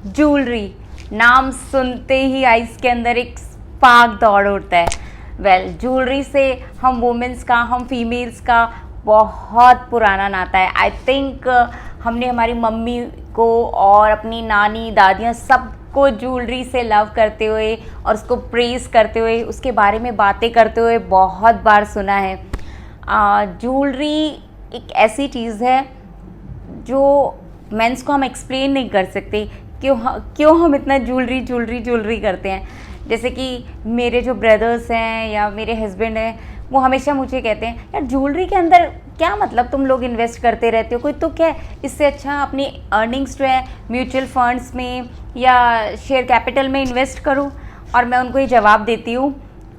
Jewellery, नाम सुनते ही ice के अंदर एक स्पार्क दौड़ उठता है। ज्वेलरी से हम वुमेंस का, हम फीमेल्स का बहुत पुराना नाता है। आई थिंक हमने हमारी मम्मी को और अपनी नानी दादियाँ सबको ज्वेलरी से लव करते हुए और उसको प्रेज़ करते हुए, उसके बारे में बातें करते हुए बहुत बार सुना है। ज्वेलरी एक ऐसी चीज़ है जो मेंस को हम एक्सप्लेन नहीं कर सकते क्यों हम इतना ज्वेलरी करते हैं। जैसे कि मेरे जो ब्रदर्स हैं या मेरे हस्बैंड हैं, वो हमेशा मुझे कहते हैं यार ज्वेलरी के अंदर क्या मतलब तुम लोग इन्वेस्ट करते रहते हो, कोई तो क्या है, इससे अच्छा अपनी अर्निंग्स जो है म्यूचुअल फंड्स में या शेयर कैपिटल में इन्वेस्ट करो। और मैं उनको ये जवाब देती हूँ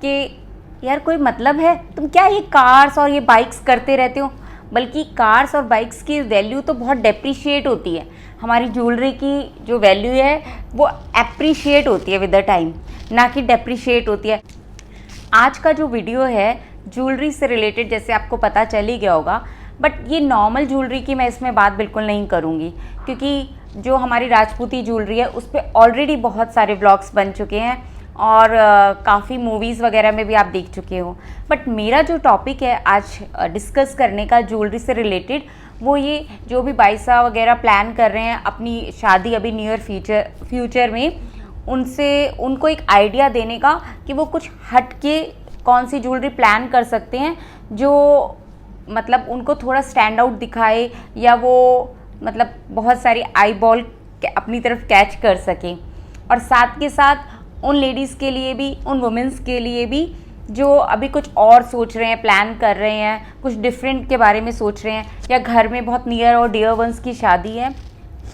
कि यार कोई मतलब है, तुम क्या ये कार्स और ये बाइक्स करते रहते हो, बल्कि कार्स और बाइक्स की वैल्यू तो बहुत डेप्रिशिएट होती है। हमारी ज्वेलरी की जो वैल्यू है वो एप्रिशिएट होती है विद द टाइम, ना कि डेप्रिशिएट होती है। आज का जो वीडियो है ज्वेलरी से रिलेटेड, जैसे आपको पता चल ही गया होगा, बट ये नॉर्मल ज्वेलरी की मैं इसमें बात बिल्कुल नहीं करूँगी, क्योंकि जो हमारी राजपूती ज्वेलरी है उस पर ऑलरेडी बहुत सारे व्लॉग्स बन चुके हैं और काफ़ी मूवीज़ वगैरह में भी आप देख चुके हो। बट मेरा जो टॉपिक है आज डिस्कस करने का ज्वेलरी से रिलेटेड, वो ये जो भी बाइसा वगैरह प्लान कर रहे हैं अपनी शादी अभी नियर फ्यूचर में, उनको एक आइडिया देने का कि वो कुछ हट के कौन सी ज्वेलरी प्लान कर सकते हैं जो मतलब उनको थोड़ा स्टैंड आउट दिखाए, या वो मतलब बहुत सारी आई बॉल अपनी तरफ कैच कर सकें। और साथ के साथ उन लेडीज़ के लिए भी, उन वुमेंस के लिए भी जो अभी कुछ और सोच रहे हैं, प्लान कर रहे हैं, कुछ डिफरेंट के बारे में सोच रहे हैं, या घर में बहुत नियर और डियर वंस की शादी है।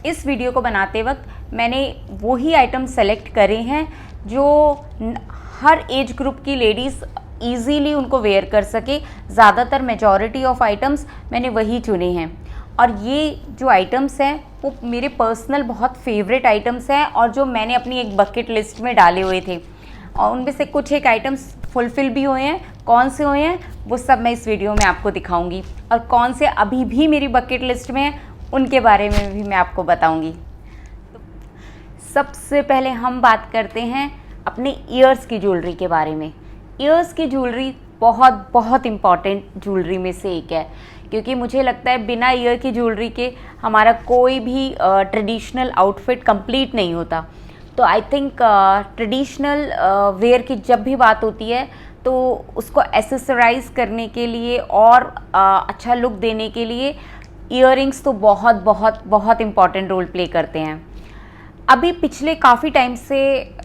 इस वीडियो को बनाते वक्त मैंने वही आइटम सेलेक्ट करे हैं जो हर एज ग्रुप की लेडीज़ ईजीली उनको वेयर कर सके। ज़्यादातर मेजॉरिटी ऑफ आइटम्स मैंने वही चुने हैं, और ये जो आइटम्स हैं वो मेरे पर्सनल बहुत फेवरेट आइटम्स हैं और जो मैंने अपनी एक बकेट लिस्ट में डाले हुए थे, और उनमें से कुछ एक आइटम्स फुलफ़िल भी हुए हैं। कौन से हुए हैं वो सब मैं इस वीडियो में आपको दिखाऊंगी, और कौन से अभी भी मेरी बकेट लिस्ट में हैं उनके बारे में भी मैं आपको बताऊंगी। तो सबसे पहले हम बात करते हैं अपने ईयर्स की ज्वेलरी के बारे में। ईयर्स की ज्वेलरी बहुत बहुत इम्पॉर्टेंट ज्वेलरी में से एक है, क्योंकि मुझे लगता है बिना ईयर की ज्वेलरी के हमारा कोई भी ट्रेडिशनल आउटफिट कंप्लीट नहीं होता। तो आई थिंक ट्रेडिशनल वेयर की जब भी बात होती है तो उसको एसेसराइज करने के लिए और अच्छा लुक देने के लिए ईयरिंग्स तो बहुत बहुत बहुत इम्पॉर्टेंट रोल प्ले करते हैं। अभी पिछले काफ़ी टाइम से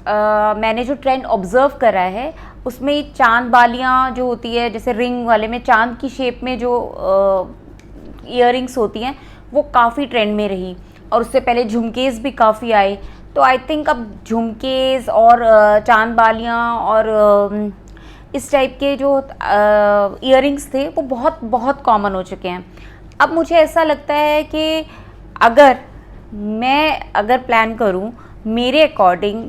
मैंने जो ट्रेंड ऑब्ज़र्व करा है उसमें चांद बालियाँ जो होती है, जैसे रिंग वाले में चांद की शेप में जो ईयरिंग्स होती हैं, वो काफ़ी ट्रेंड में रही। और उससे पहले झुमकेज़ भी काफ़ी आए। तो आई थिंक अब झुमकेज़ और चांद बालियाँ और इस टाइप के जो ईयरिंग्स थे वो बहुत बहुत कॉमन हो चुके हैं। अब मुझे ऐसा लगता है कि अगर प्लान करूं मेरे अकॉर्डिंग,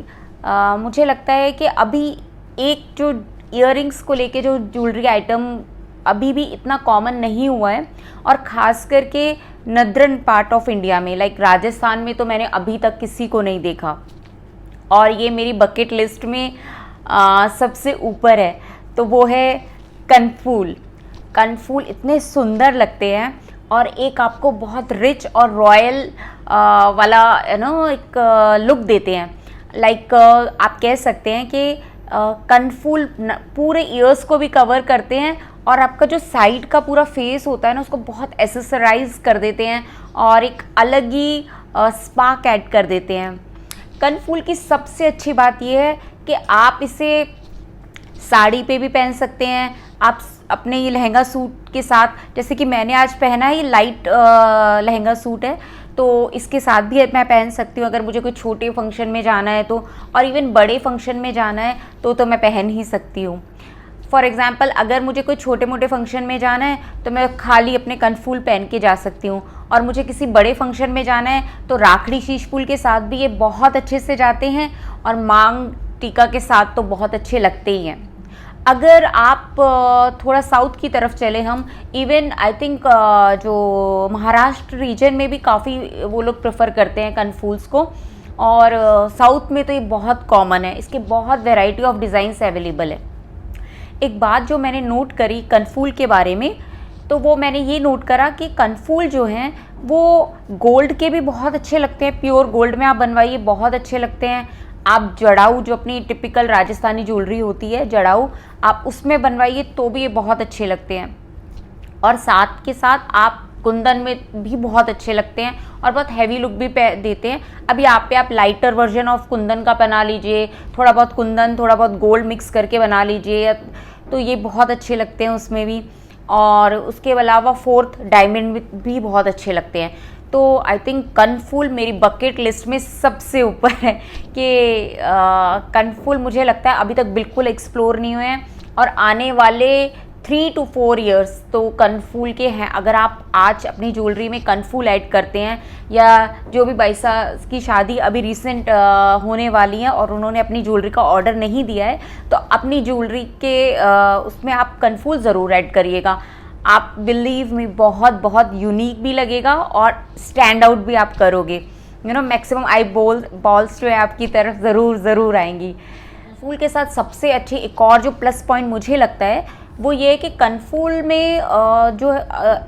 मुझे लगता है कि अभी एक जो ईयरिंग्स को लेके जो ज्वेलरी आइटम अभी भी इतना कॉमन नहीं हुआ है, और ख़ास करके नदरन पार्ट ऑफ इंडिया में, लाइक राजस्थान में तो मैंने अभी तक किसी को नहीं देखा, और ये मेरी बकेट लिस्ट में सबसे ऊपर है। तो वो है कनफूल। कनफूल इतने सुंदर लगते हैं और एक आपको बहुत रिच और रॉयल वाला एक लुक देते हैं। लाइक आप कह सकते हैं कि कनफूल पूरे ईयर्स को भी कवर करते हैं, और आपका जो साइड का पूरा फेस होता है ना उसको बहुत एसेसराइज कर देते हैं और एक अलग ही स्पार्क ऐड कर देते हैं। कनफूल की सबसे अच्छी बात यह है कि आप इसे साड़ी पे भी पहन सकते हैं, आप अपने ये लहंगा सूट के साथ, जैसे कि मैंने आज पहना है, ये लाइट लहंगा सूट है, तो इसके साथ भी मैं पहन सकती हूँ अगर मुझे कोई छोटे फंक्शन में जाना है तो, और इवन बड़े फंक्शन में जाना है तो मैं पहन ही सकती हूँ। फॉर एग्ज़ाम्पल अगर मुझे कोई छोटे मोटे फंक्शन में जाना है तो मैं खाली अपने कनफूल पहन के जा सकती हूँ, और मुझे किसी बड़े फंक्शन में जाना है तो राखड़ी शीशफूल के साथ भी ये बहुत अच्छे से जाते हैं, और मांग टीका के साथ तो बहुत अच्छे लगते ही हैं। अगर आप थोड़ा साउथ की तरफ चले हम, इवन आई थिंक जो महाराष्ट्र रीजन में भी काफ़ी वो लोग प्रेफर करते हैं कनफूल्स को, और साउथ में तो ये बहुत कॉमन है, इसके बहुत वैरायटी ऑफ डिज़ाइंस अवेलेबल है। एक बात जो मैंने नोट करी कनफूल के बारे में, तो वो मैंने ये नोट करा कि कनफूल जो हैं वो गोल्ड के भी बहुत अच्छे लगते हैं, प्योर गोल्ड में आप बनवाइए बहुत अच्छे लगते हैं। आप जड़ाऊ जो अपनी टिपिकल राजस्थानी ज्वेलरी होती है जड़ाऊ, आप उसमें बनवाइए तो भी ये बहुत अच्छे लगते हैं। और साथ के साथ आप कुंदन में भी बहुत अच्छे लगते हैं और बहुत हैवी लुक भी देते हैं। अभी आप लाइटर वर्जन ऑफ कुंदन का बना लीजिए, थोड़ा बहुत कुंदन थोड़ा बहुत गोल्ड मिक्स करके बना लीजिए, तो ये बहुत अच्छे लगते हैं उसमें भी। और उसके अलावा फोर्थ डायमंड भी बहुत अच्छे लगते हैं। तो आई थिंक कनफूल मेरी बकेट लिस्ट में सबसे ऊपर है कि कनफूल मुझे लगता है अभी तक बिल्कुल एक्सप्लोर नहीं हुए हैं, और आने वाले 3 to 4 ईयर्स तो कनफूल के हैं। अगर आप आज अपनी ज्वेलरी में कनफूल ऐड करते हैं, या जो भी बाईसा की शादी अभी रिसेंट होने वाली है और उन्होंने अपनी ज्वेलरी का ऑर्डर नहीं दिया है, तो अपनी ज्वेलरी के उसमें आप कनफूल ज़रूर ऐड करिएगा। आप बिलीव में बहुत बहुत यूनिक भी लगेगा और स्टैंड आउट भी आप करोगे। मैक्सिमम आई बॉल्स जो है आपकी तरफ ज़रूर आएंगी। कनफूल के साथ सबसे अच्छी एक और जो प्लस पॉइंट मुझे लगता है वो ये है कि कनफूल में जो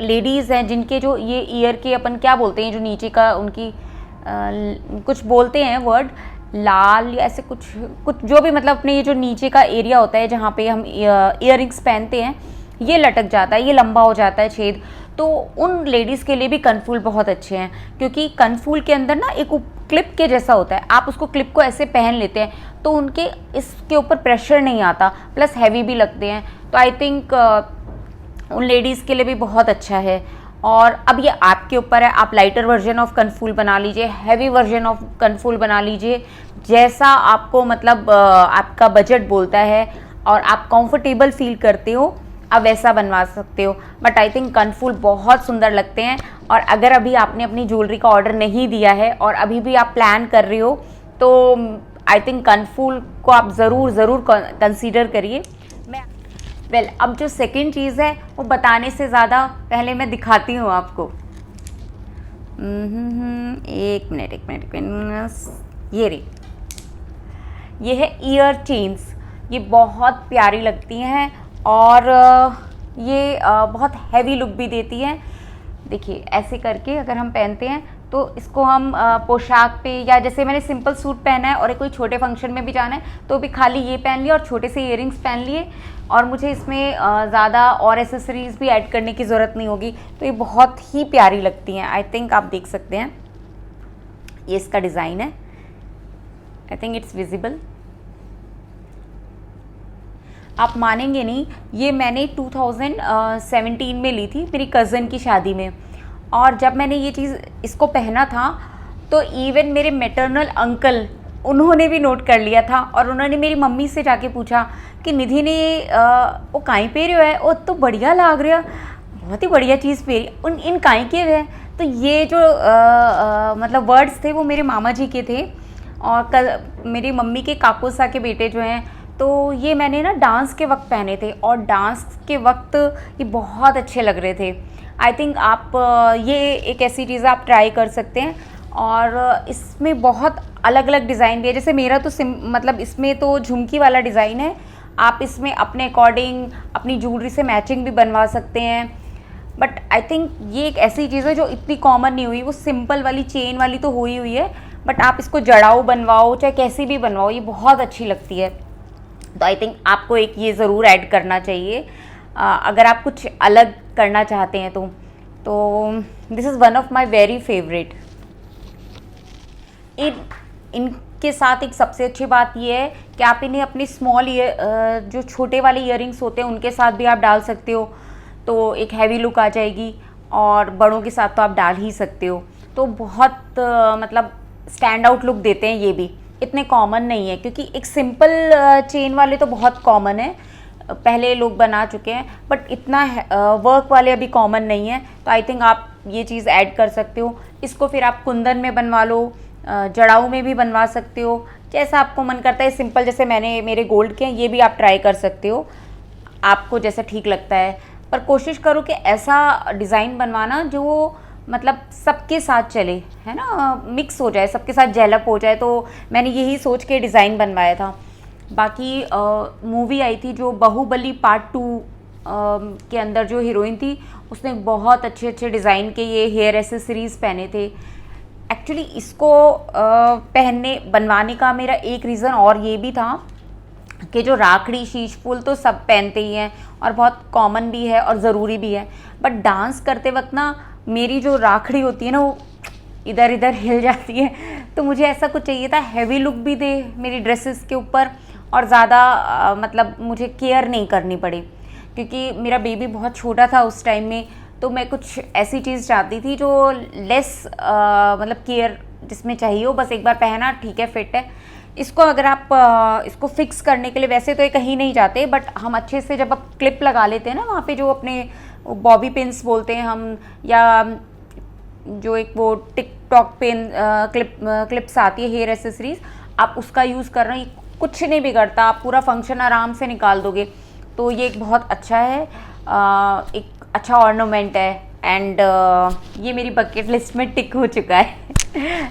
लेडीज़ हैं जिनके जो ये ईयर के अपन क्या बोलते हैं, जो नीचे का उनकी कुछ बोलते हैं वर्ड, लाल या ऐसे कुछ जो भी, मतलब अपने ये जो नीचे का एरिया होता है जहाँ पे हम ईयरिंग्स पहनते हैं, ये लटक जाता है, ये लंबा हो जाता है छेद, तो उन लेडीज़ के लिए भी कनफूल बहुत अच्छे हैं। क्योंकि कनफूल के अंदर ना एक क्लिप के जैसा होता है, आप उसको क्लिप को ऐसे पहन लेते हैं तो उनके इसके ऊपर प्रेशर नहीं आता, प्लस हैवी भी लगते हैं। तो आई थिंक उन लेडीज़ के लिए भी बहुत अच्छा है। और अब ये आपके ऊपर है, आप लाइटर वर्जन ऑफ कनफूल बना लीजिए, हैवी वर्जन ऑफ कनफूल बना लीजिए, जैसा आपको मतलब आपका बजट बोलता है और आप कंफर्टेबल फील करते हो, आप वैसा बनवा सकते हो। बट आई थिंक कनफूल बहुत सुंदर लगते हैं। और अगर अभी आपने अपनी ज्वेलरी का ऑर्डर नहीं दिया है और अभी भी आप प्लान कर रहे हो, तो आई थिंक कनफूल को आप ज़रूर कंसीडर करिए। अब जो सेकंड चीज़ है वो बताने से ज़्यादा पहले मैं दिखाती हूँ आपको। एक मिनट, ये है ईयर चेन्स। ये बहुत प्यारी लगती हैं और ये बहुत हैवी लुक भी देती हैं। देखिए ऐसे करके अगर हम पहनते हैं तो इसको हम पोशाक पे, या जैसे मैंने सिंपल सूट पहना है और कोई छोटे फंक्शन में भी जाना है तो भी खाली ये पहन लिया और छोटे से इयररिंग्स पहन लिए, और मुझे इसमें ज़्यादा और एसेसरीज़ भी ऐड करने की ज़रूरत नहीं होगी, तो ये बहुत ही प्यारी लगती हैं। आई थिंक आप देख सकते हैं, ये इसका डिज़ाइन है, आई थिंक इट्स विजिबल। आप मानेंगे नहीं, ये मैंने 2017 में ली थी मेरी कज़न की शादी में, और जब मैंने ये चीज़ इसको पहना था तो इवन मेरे मैटरनल अंकल उन्होंने भी नोट कर लिया था, और उन्होंने मेरी मम्मी से जाके पूछा कि निधि ने वो काई पे रहे है, वो तो बढ़िया लाग रहा, बहुत ही बढ़िया चीज़ पे इन काई के है। तो ये जो मतलब वर्ड्स थे वो मेरे मामा जी के थे, और मेरी मम्मी के काकोसा के बेटे जो हैं, तो ये मैंने ना डांस के वक्त पहने थे, और डांस के वक्त ये बहुत अच्छे लग रहे थे। आई थिंक आप ये एक ऐसी चीज़ आप ट्राई कर सकते हैं। और इसमें बहुत अलग अलग डिज़ाइन भी है, जैसे मेरा तो मतलब इसमें तो झुमकी वाला डिज़ाइन है, आप इसमें अपने अकॉर्डिंग अपनी ज्वेलरी से मैचिंग भी बनवा सकते हैं। बट आई थिंक ये एक ऐसी चीज़ है जो इतनी कॉमन नहीं हुई, वो सिंपल वाली चेन वाली तो हुई है, बट आप इसको जड़ाऊ बनवाओ चाहे कैसी भी बनवाओ, ये बहुत अच्छी लगती है। तो आई थिंक आपको एक ये ज़रूर ऐड करना चाहिए अगर आप कुछ अलग करना चाहते हैं तो this is one of my very favourite. इनके साथ एक सबसे अच्छी बात ये है कि आप इन्हें अपनी स्मॉल जो छोटे वाले इयररिंग्स होते हैं उनके साथ भी आप डाल सकते हो, तो एक हैवी लुक आ जाएगी, और बड़ों के साथ तो आप डाल ही सकते हो, तो बहुत मतलब स्टैंड आउट लुक देते हैं। ये भी इतने कॉमन नहीं है, क्योंकि एक सिंपल चेन वाले तो बहुत कॉमन है, पहले लोग बना चुके हैं, बट इतना वर्क वाले अभी कॉमन नहीं है। तो आई थिंक आप ये चीज़ ऐड कर सकते हो। इसको फिर आप कुंदन में बनवा लो, जड़ाऊ में भी बनवा सकते हो, जैसा आपको मन करता है। सिंपल जैसे मैंने मेरे गोल्ड के हैं, ये भी आप ट्राई कर सकते हो, आपको जैसा ठीक लगता है। पर कोशिश करो कि ऐसा डिज़ाइन बनवाना जो मतलब सबके साथ चले, है ना, मिक्स हो जाए, सबके साथ जेलअप हो जाए। तो मैंने यही सोच के डिज़ाइन बनवाया था। बाकी मूवी आई थी जो बाहुबली पार्ट 2 के अंदर जो हीरोइन थी, उसने बहुत अच्छे अच्छे डिज़ाइन के ये हेयर एसेसरीज़ पहने थे। एक्चुअली इसको पहनने बनवाने का मेरा एक रीज़न और ये भी था कि जो राखड़ी शीश फूल तो सब पहनते ही हैं और बहुत कॉमन भी है और ज़रूरी भी है, बट डांस करते वक्त ना मेरी जो राखड़ी होती है ना वो इधर इधर हिल जाती है। तो मुझे ऐसा कुछ चाहिए था, हैवी लुक भी दे मेरी ड्रेसेस के ऊपर और ज़्यादा मतलब मुझे केयर नहीं करनी पड़े, क्योंकि मेरा बेबी बहुत छोटा था उस टाइम में। तो मैं कुछ ऐसी चीज़ चाहती थी जो लेस मतलब केयर जिसमें चाहिए हो, बस एक बार पहना ठीक है, फिट है। इसको अगर आप इसको फिक्स करने के लिए वैसे तो ये कहीं नहीं जाते, बट हम अच्छे से जब आप क्लिप लगा लेते हैं ना वहाँ पे, जो अपने बॉबी पिन्स बोलते हैं हम, या जो एक वो टिकटॉक पिन क्लिप्स आती है हेयर एसेसरीज, आप उसका यूज़ कर रहे हैं, कुछ नहीं बिगड़ता, आप पूरा फंक्शन आराम से निकाल दोगे। तो ये एक बहुत अच्छा है, एक अच्छा ऑर्नामेंट है, एंड ये मेरी बकेट लिस्ट में टिक हो चुका है।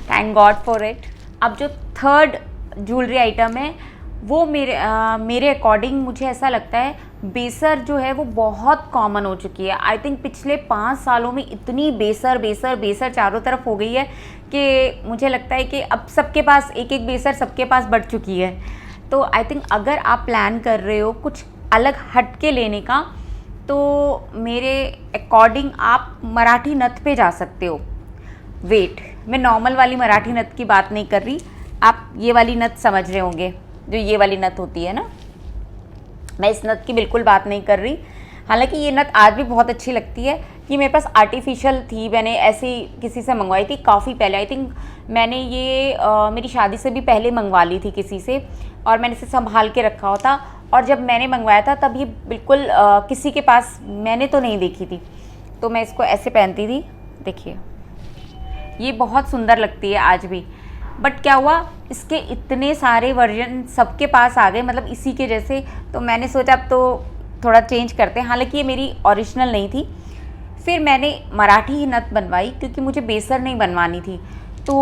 Thank God for it. अब जो थर्ड ज्वेलरी आइटम है वो मेरे अकॉर्डिंग मुझे ऐसा लगता है, बेसर जो है वो बहुत कॉमन हो चुकी है। आई थिंक पिछले 5 सालों में इतनी बेसर बेसर बेसर चारों तरफ हो गई है कि मुझे लगता है कि अब सबके पास एक एक बेसर सबके पास बढ़ चुकी है। तो आई थिंक अगर आप प्लान कर रहे हो कुछ अलग हट के लेने का, तो मेरे अकॉर्डिंग आप मराठी नथ पे जा सकते हो। वेट, मैं नॉर्मल वाली मराठी नथ की बात नहीं कर रही, आप ये वाली नथ समझ रहे होंगे, जो ये वाली नथ होती है ना, मैं इस नथ की बिल्कुल बात नहीं कर रही। हालांकि ये नथ आज भी बहुत अच्छी लगती है। ये मेरे पास आर्टिफिशियल थी, मैंने ऐसी किसी से मंगवाई थी काफ़ी पहले। आई थिंक मैंने ये मेरी शादी से भी पहले मंगवा ली थी किसी से, और मैंने इसे संभाल के रखा हुआ था। और जब मैंने मंगवाया था तब ये बिल्कुल किसी के पास मैंने तो नहीं देखी थी, तो मैं इसको ऐसे पहनती थी। देखिए ये बहुत सुंदर लगती है आज भी। बट क्या हुआ, इसके इतने सारे वर्जन सबके पास आ गए, मतलब इसी के जैसे, तो मैंने सोचा अब तो थोड़ा चेंज करते हैं। हालांकि ये मेरी ओरिजिनल नहीं थी। फिर मैंने मराठी ही नथ बनवाई क्योंकि मुझे बेसर नहीं बनवानी थी। तो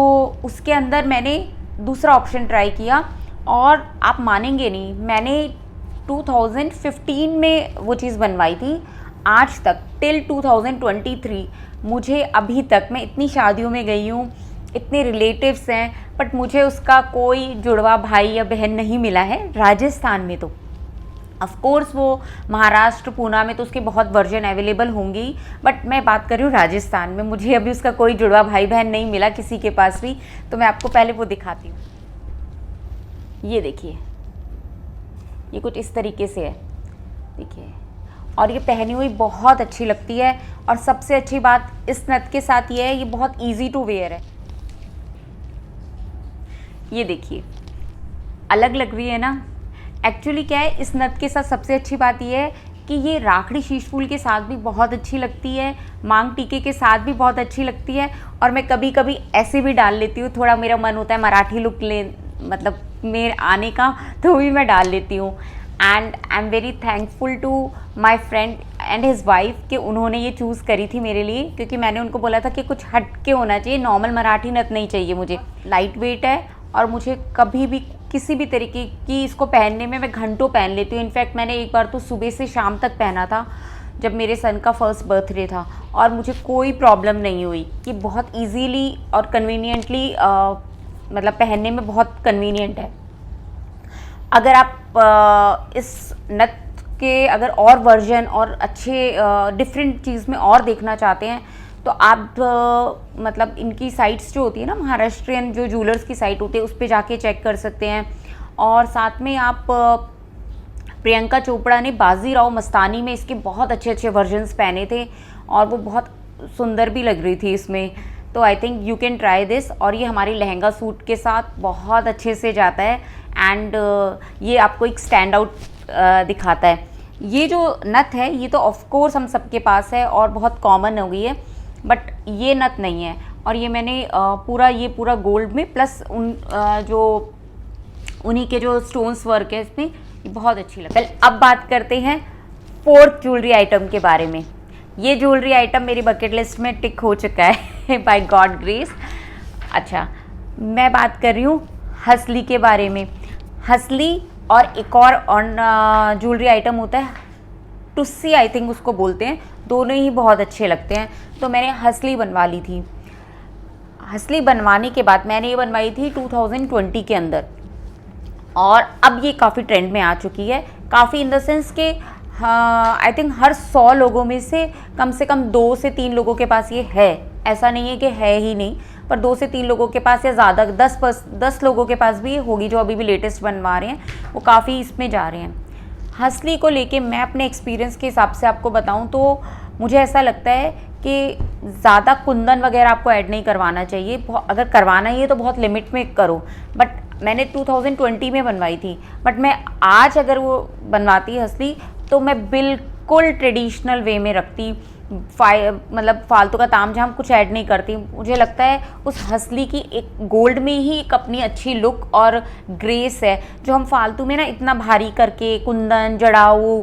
उसके अंदर मैंने दूसरा ऑप्शन ट्राई किया, और आप मानेंगे नहीं, मैंने 2015 में वो चीज़ बनवाई थी। आज तक टिल 2023 मुझे अभी तक, मैं इतनी शादियों में गई हूँ, इतने रिलेटिव्स हैं, बट मुझे उसका कोई जुड़वा भाई या बहन नहीं मिला है। राजस्थान में तो ऑफ कोर्स, वो महाराष्ट्र पूना में तो उसके बहुत वर्जन अवेलेबल होंगी, बट मैं बात कर रही हूँ राजस्थान में, मुझे अभी उसका कोई जुड़वा भाई बहन नहीं मिला किसी के पास भी। तो मैं आपको पहले वो दिखाती हूँ। ये देखिए, ये कुछ इस तरीके से है, देखिए, और ये पहनी हुई बहुत अच्छी लगती है। और सबसे अच्छी बात इस नथ के साथ ये है, ये बहुत ईजी टू वेयर है। ये देखिए अलग लग रही है ना। एक्चुअली क्या है, इस नथ के साथ सबसे अच्छी बात ये है कि ये राखड़ी शीश फूल के साथ भी बहुत अच्छी लगती है, मांग टीके के साथ भी बहुत अच्छी लगती है। और मैं कभी कभी ऐसे भी डाल लेती हूँ, थोड़ा मेरा मन होता है मराठी लुक ले, मतलब मेरे आने का, तो भी मैं डाल लेती हूँ। And I am very thankful to my friend and his wife कि उन्होंने ये चूज़ करी थी मेरे लिए, क्योंकि मैंने उनको बोला था कि कुछ हट के होना चाहिए, नॉर्मल मराठी नथ नहीं चाहिए मुझे। लाइट वेट है और मुझे कभी भी किसी भी तरीके की, इसको पहनने में मैं घंटों पहन लेती हूँ। इनफैक्ट मैंने एक बार तो सुबह से शाम तक पहना था जब मेरे सन का फर्स्ट बर्थडे था, और मुझे कोई प्रॉब्लम नहीं हुई। कि बहुत इजीली और कन्वीनियंटली मतलब पहनने में बहुत कन्वीनियंट है। अगर आप इस नथ के अगर और वर्जन और अच्छे डिफरेंट चीज़ में और देखना चाहते हैं, तो आप मतलब इनकी साइट्स जो होती है ना, महाराष्ट्रियन जो ज्वेलर्स की साइट होती है, उस पर जाके चेक कर सकते हैं। और साथ में आप प्रियंका चोपड़ा ने बाजीराव मस्तानी में इसके बहुत अच्छे अच्छे वर्जन्स पहने थे, और वो बहुत सुंदर भी लग रही थी इसमें। तो I think you can try this. और ये हमारे लहंगा सूट के साथ बहुत अच्छे से जाता है, एंड ये आपको एक स्टैंड आउट दिखाता है। ये जो नथ है ये तो ऑफ कोर्स हम सबके पास है और बहुत कॉमन हो गई है, बट ये नथ नहीं है। और ये मैंने ये पूरा गोल्ड में प्लस जो उन्हीं के जो स्टोन्स वर्क है इसमें, ये बहुत अच्छी लगती है। अब बात करते हैं फोर्थ ज्वेलरी आइटम के बारे में। ये ज्वेलरी आइटम मेरी बकेट लिस्ट में टिक हो चुका है बाय गॉड ग्रेस। अच्छा, मैं बात कर रही हूँ हंसली के बारे में। हंसली और एक और ज्वेलरी आइटम होता है टुस्सी, आई थिंक उसको बोलते हैं, दोनों ही बहुत अच्छे लगते हैं। तो मैंने हंसली बनवा ली थी। हंसली बनवाने के बाद मैंने ये बनवाई थी 2020 के अंदर, और अब ये काफ़ी ट्रेंड में आ चुकी है। काफ़ी इन द सेंस के आई थिंक हर 100 लोगों में से कम 2 से 3 लोगों के पास ये है। ऐसा नहीं है कि है ही नहीं, पर 2 से 3 लोगों के पास, या ज़्यादा 10 लोगों के पास भी ये होगी जो अभी भी लेटेस्ट बनवा रहे हैं, वो काफ़ी इसमें जा रहे हैं। हंसली को लेके मैं अपने एक्सपीरियंस के हिसाब से आपको बताऊं तो मुझे ऐसा लगता है कि ज़्यादा कुंदन वगैरह आपको ऐड नहीं करवाना चाहिए। अगर करवाना ही है तो बहुत लिमिट में करो। बट मैंने 2020 में बनवाई थी, बट मैं आज अगर वो बनवाती हंसली तो मैं बिल्कुल ट्रेडिशनल वे में रखती, मतलब फालतू का तामझाम कुछ ऐड नहीं करती। मुझे लगता है उस हंसली की एक गोल्ड में ही एक अपनी अच्छी लुक और ग्रेस है, जो हम फालतू में ना इतना भारी करके कुंदन जड़ाऊ,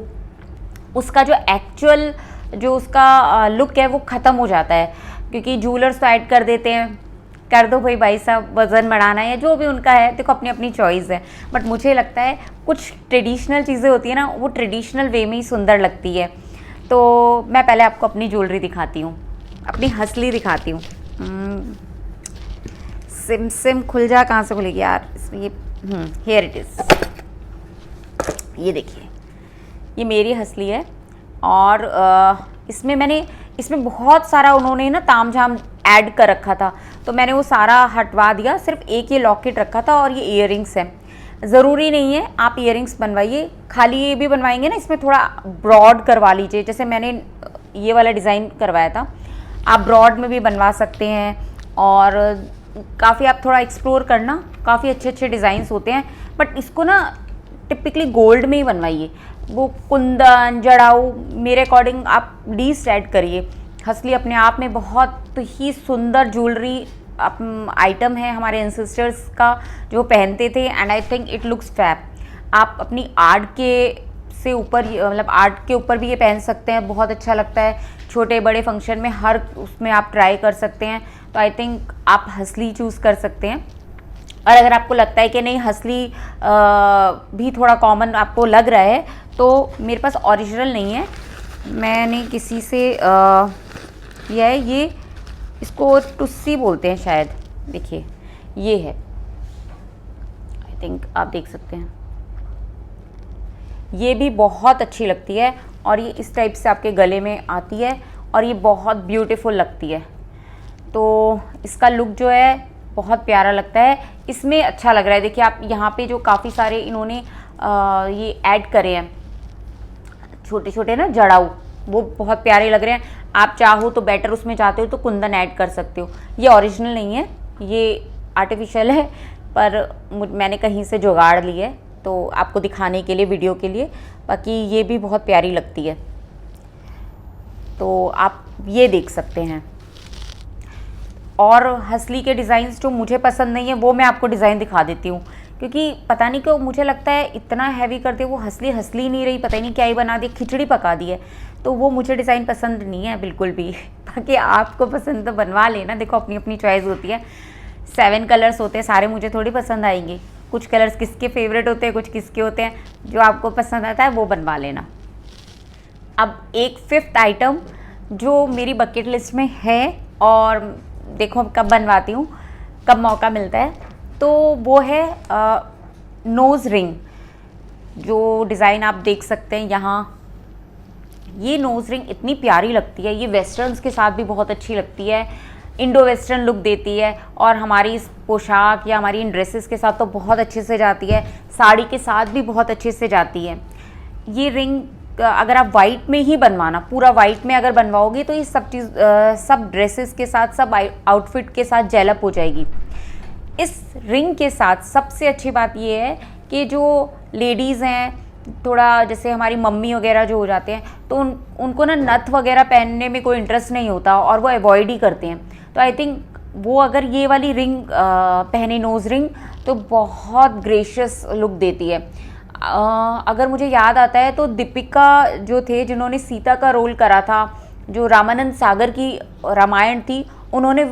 उसका जो एक्चुअल जो उसका लुक है वो ख़त्म हो जाता है। क्योंकि ज्वेलर्स तो ऐड कर देते हैं, कर दो भाई साहब, वज़न बढ़ाना है या जो भी उनका है, देखो अपनी अपनी चॉइस है। बट मुझे लगता है कुछ ट्रेडिशनल चीज़ें होती है ना, वो ट्रेडिशनल वे में ही सुंदर लगती है। तो मैं पहले आपको अपनी ज्वेलरी दिखाती हूँ, अपनी हंसली दिखाती हूँ। सिम खुल जा, कहाँ से खुलेगी यार इसमें? ये हियर इट इज़, ये देखिए, ये मेरी हंसली है। और इसमें बहुत सारा उन्होंने ना तामझाम ऐड कर रखा था, तो मैंने वो सारा हटवा दिया। सिर्फ एक ये लॉकेट रखा था और ये इयररिंग्स है। ज़रूरी नहीं है आप इयररिंग्स बनवाइए, खाली ये भी बनवाएंगे ना, इसमें थोड़ा ब्रॉड करवा लीजिए। जैसे मैंने ये वाला डिज़ाइन करवाया था, आप ब्रॉड में भी बनवा सकते हैं। और काफ़ी आप थोड़ा एक्सप्लोर करना, काफ़ी अच्छे अच्छे डिज़ाइंस होते हैं। बट इसको ना टिपिकली गोल्ड में ही बनवाइए। वो कुंदन जड़ाऊ मेरे अकॉर्डिंग आप लीस्ट ऐड करिए। हंसली अपने आप में बहुत ही सुंदर ज्वेलरी आइटम है, हमारे एंसेस्टर्स का जो पहनते थे, and I think it looks fab. आप अपनी आर्ट के से ऊपर, मतलब आर्ट के ऊपर भी ये पहन सकते हैं, बहुत अच्छा लगता है। छोटे बड़े फंक्शन में हर उसमें आप ट्राई कर सकते हैं। तो आई थिंक आप हंसली चूज़ कर सकते हैं। और अगर आपको लगता है कि नहीं हंसली भी थोड़ा कॉमन आपको लग रहा है, तो मेरे पास ओरिजिनल नहीं है, मैंने किसी से यह है, ये इसको टुस्सी बोलते हैं शायद। देखिए ये है, आई थिंक आप देख सकते हैं, ये भी बहुत अच्छी लगती है। और ये इस टाइप से आपके गले में आती है और ये बहुत ब्यूटीफुल लगती है। तो इसका लुक जो है बहुत प्यारा लगता है, इसमें अच्छा लग रहा है। देखिए आप यहाँ पे जो काफ़ी सारे इन्होंने ये ऐड करे हैं छोटे छोटे ना जड़ाऊ, वो बहुत प्यारे लग रहे हैं। आप चाहो तो बेटर उसमें चाहते हो तो कुंदन ऐड कर सकते हो। ये ओरिजिनल नहीं है, ये आर्टिफिशियल है, पर मैंने कहीं से जुगाड़ ली है तो आपको दिखाने के लिए, वीडियो के लिए। बाकी ये भी बहुत प्यारी लगती है, तो आप ये देख सकते हैं। और हंसली के डिज़ाइंस जो मुझे पसंद नहीं है वो मैं आपको डिज़ाइन दिखा देती हूँ, क्योंकि पता नहीं क्यों मुझे लगता है इतना हैवी करते वो हंसली नहीं रही, पता ही नहीं क्या ही बना दी, खिचड़ी पका दी है। तो वो मुझे डिज़ाइन पसंद नहीं है बिल्कुल भी। बाकी आपको पसंद तो बनवा लेना, देखो अपनी अपनी चॉइस होती है। 7 कलर्स होते हैं, सारे मुझे थोड़ी पसंद आएंगे। कुछ कलर्स किसके फेवरेट होते हैं, कुछ किसके होते हैं, जो आपको पसंद आता है वो बनवा लेना। अब एक 5th आइटम जो मेरी बकेट लिस्ट में है, और देखो कब बनवाती हूँ, कब मौका मिलता है, तो वो है नोज़ रिंग। जो डिज़ाइन आप देख सकते हैं यहाँ, ये नोज़ रिंग इतनी प्यारी लगती है। ये वेस्टर्न्स के साथ भी बहुत अच्छी लगती है, इंडो वेस्टर्न लुक देती है, और हमारी इस पोशाक या हमारी इन ड्रेसेस के साथ तो बहुत अच्छे से जाती है, साड़ी के साथ भी बहुत अच्छे से जाती है। ये रिंग अगर आप वाइट में ही बनवाना, पूरा वाइट में अगर बनवाओगे तो ये सब चीज़ सब ड्रेसेस के साथ, सब आउटफिट के साथ जेलअप हो जाएगी। इस रिंग के साथ सबसे अच्छी बात ये है कि जो लेडीज़ हैं, थोड़ा जैसे हमारी मम्मी वगैरह जो हो जाते हैं, तो उनको ना नथ वगैरह पहनने में कोई इंटरेस्ट नहीं होता और वो अवॉइड ही करते हैं। तो आई थिंक वो अगर ये वाली रिंग पहने, नोज़ रिंग, तो बहुत ग्रेशियस लुक देती है। अगर मुझे याद आता है तो दीपिका जो थे, जिन्होंने सीता का रोल करा था, जो रामानंद सागर की रामायण थी, उन्होंने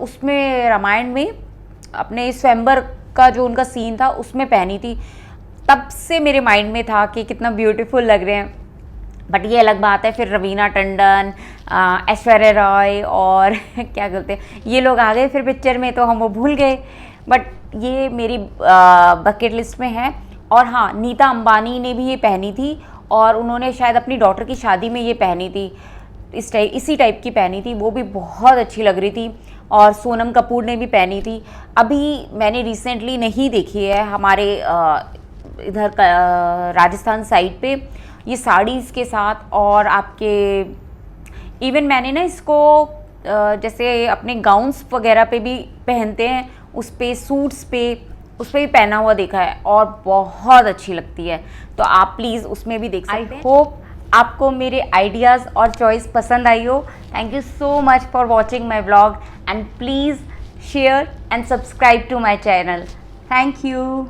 उसमें रामायण में अपने स्वयंवर का जो उनका सीन था उसमें पहनी थी। तब से मेरे माइंड में था कि कितना ब्यूटीफुल लग रहे हैं। बट ये अलग बात है, फिर रवीना टंडन, ऐश्वर्या रॉय और क्या कहते हैं, ये लोग आ गए फिर पिक्चर में, तो हम वो भूल गए। बट ये मेरी बकेट लिस्ट में है। और हाँ, नीता अंबानी ने भी ये पहनी थी और उन्होंने शायद अपनी डॉटर की शादी में ये पहनी थी, इसी टाइप की पहनी थी, वो भी बहुत अच्छी लग रही थी। और सोनम कपूर ने भी पहनी थी। अभी मैंने रिसेंटली नहीं देखी है, हमारे इधर राजस्थान साइड पे ये साड़ीज़ के साथ, और आपके इवन मैंने ना इसको जैसे अपने गाउन्स वगैरह पे भी पहनते हैं, उस पे सूट्स पे, उस पर भी पहना हुआ देखा है और बहुत अच्छी लगती है। तो आप प्लीज़ उसमें भी देख सकते हैं। आई होप आपको मेरे आइडियाज़ और चॉइस पसंद आई हो। Thank you so much for watching my vlog and please share and subscribe to my channel. Thank you.